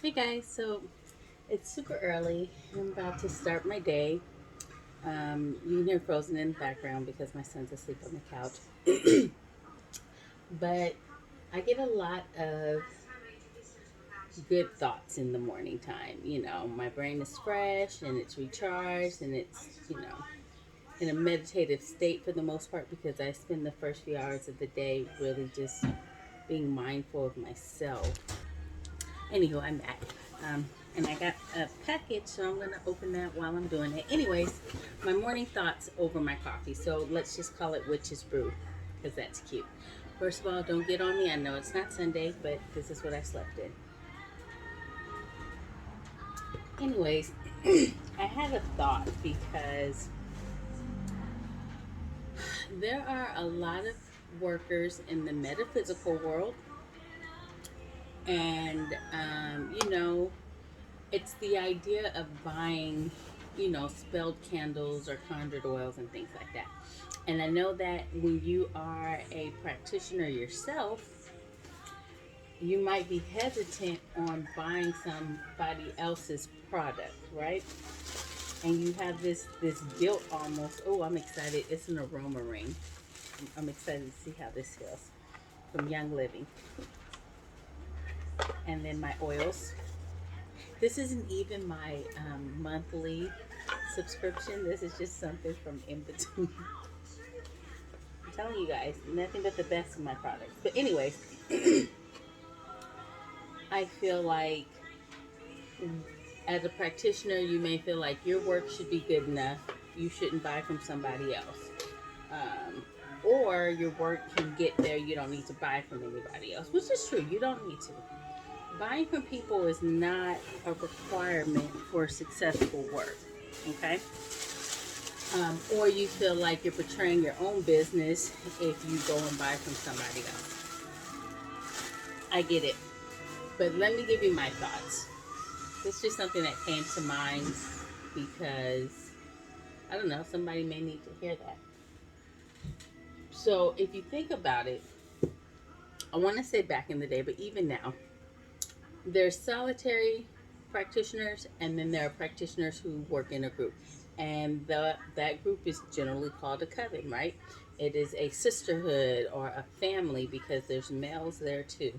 Hey guys, so it's super early. I'm about to start my day. You can hear Frozen in the background because my son's asleep on the couch. But I get a lot of good thoughts in the morning time. My brain is fresh and it's recharged and it's in a meditative state for the most part because I spend the first few hours of the day really just being mindful of myself. Anywho, I'm back. And I got a package, so I'm going to open that while I'm doing it. Anyways, my morning thoughts over my coffee. So let's just call it Witch's Brew because that's cute. First of all, don't get on me. I know it's not Sunday, but this is what I slept in. Anyways, I had a thought because there are a lot of workers in the metaphysical world, and it's the idea of buying, spelled candles or conjured oils and things like that. And I know that when you are a practitioner yourself, you might be hesitant on buying somebody else's product, right? And you have this guilt almost. Oh, I'm excited. It's an aroma ring. I'm excited to see how this feels from Young Living. And then my oils. This isn't even my monthly subscription. This is just something from in between. I'm telling you guys, nothing but the best of my products. But anyways, I feel like as a practitioner, you may feel like your work should be good enough. You shouldn't buy from somebody else. Um, or your work can get there. You don't need to buy from anybody else, which is true. You don't need to. Buying from people is not a requirement for successful work. Okay? Or you feel like you're betraying your own business if you go and buy from somebody else. I get it. But let me give you my thoughts. It's just something that came to mind because, I don't know, somebody may need to hear that. So if you think about it, I want to say back in the day, but even now, there's solitary practitioners and then there are practitioners who work in a group. And that group is generally called a coven, right? It is a sisterhood or a family because there's males there too.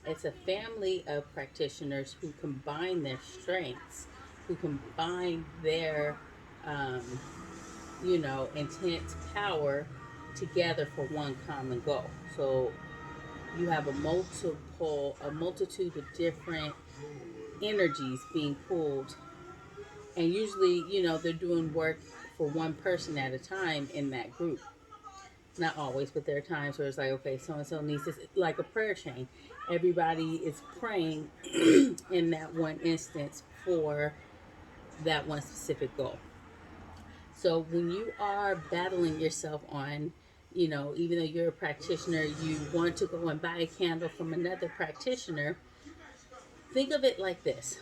It's a family of practitioners who combine their strengths, who combine their, um, intense power together for one common goal. So you have a multitude of different energies being pulled, and usually, they're doing work for one person at a time in that group. Not always, but there are times where it's like, okay, so and so needs this, like a prayer chain. Everybody is praying in that one instance for that one specific goal. So when you are battling yourself on, even though you're a practitioner, you want to go and buy a candle from another practitioner, think of it like this.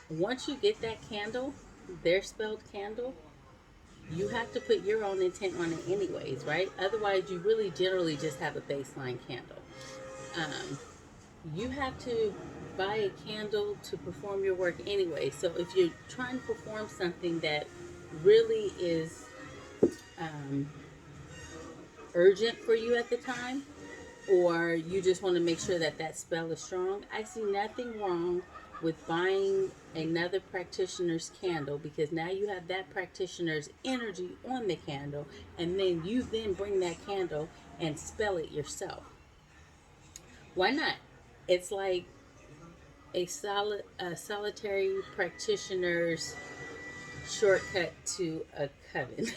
Once you get that candle, their spelled candle, you have to put your own intent on it anyways, right? Otherwise, you really generally just have a baseline candle. Um, you have to buy a candle to perform your work anyway. So if you're trying to perform something that really is um, urgent for you at the time, or you just want to make sure that that spell is strong, I see nothing wrong with buying another practitioner's candle because now you have that practitioner's energy on the candle, and then you then bring that candle and spell it yourself. Why not? It's like a solitary practitioner's shortcut to a coven.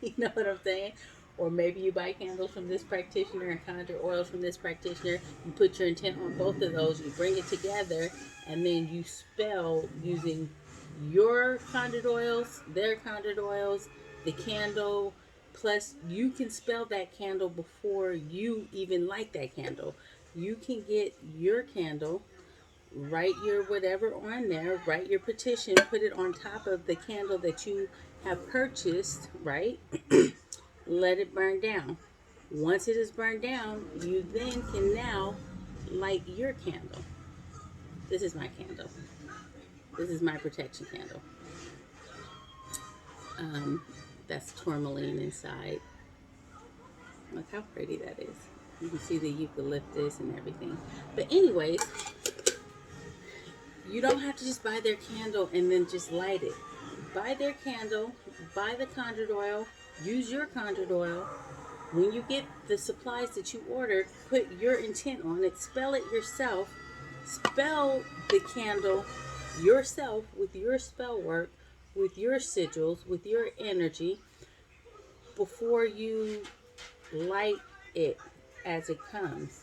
You know what I'm saying? Or maybe you buy candles from this practitioner and conjure oils from this practitioner. You put your intent on both of those, you bring it together, and then you spell using your conjured oils, their conjured oils, the candle. Plus, you can spell that candle before you even light that candle. You can get your candle, write your whatever on there, write your petition, put it on top of the candle that you have purchased, right? Let it burn down. Once it is burned down, you then can now light your candle. This is my candle. This is my protection candle. That's tourmaline inside. Look how pretty that is. You can see the eucalyptus and everything. But anyways, you don't have to just buy their candle and then just light it. Buy their candle, buy the conjured oil, use your conjured oil. When you get the supplies that you ordered, put your intent on it, spell it yourself, spell the candle yourself with your spell work, with your sigils, with your energy before you light it as it comes.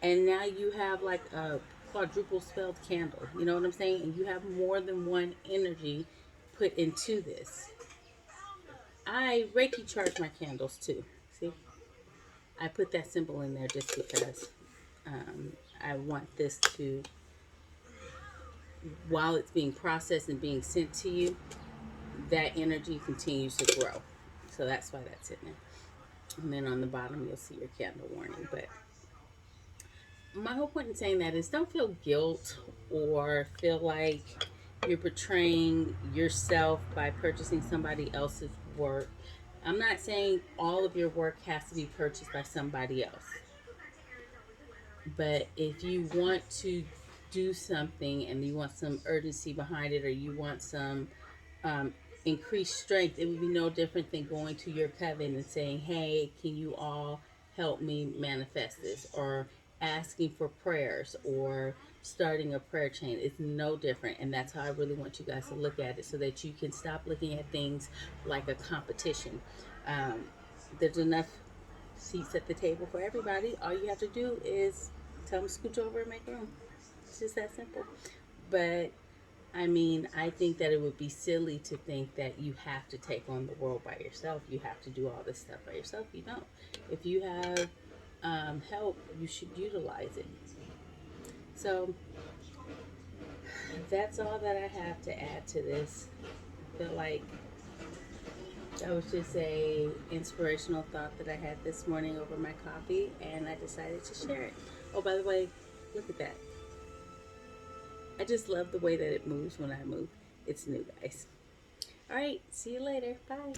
And now you have like a quadruple spelled candle. You know what I'm saying? And you have more than one energy put into this. I Reiki charge my candles too. See? I put that symbol in there just because I want this to, while it's being processed and being sent to you, that energy continues to grow. So that's why that's in there. And then on the bottom, you'll see your candle warning. But my whole point in saying that is don't feel guilt or feel like you're betraying yourself by purchasing somebody else's work. I'm not saying all of your work has to be purchased by somebody else. But if you want to do something and you want some urgency behind it, or you want some increased strength, it would be no different than going to your coven and saying, hey, can you all help me manifest this? Or asking for prayers or starting a prayer chain. It's no different. And that's how I really want you guys to look at it, so that you can stop looking at things like a competition. There's enough seats at the table for everybody. All you have to do is tell them to scooch over and make room. It's just that simple. But I mean, I think that it would be silly to think that you have to take on the world by yourself. You have to do all this stuff by yourself. You don't. If you have help, you should utilize it. So that's all that I have to add to this. I feel like that was just a inspirational thought that I had this morning over my coffee, and I decided to share it. Oh, by the way, look at that. I just love the way that it moves when I move. It's new, guys. All right, see you later. Bye.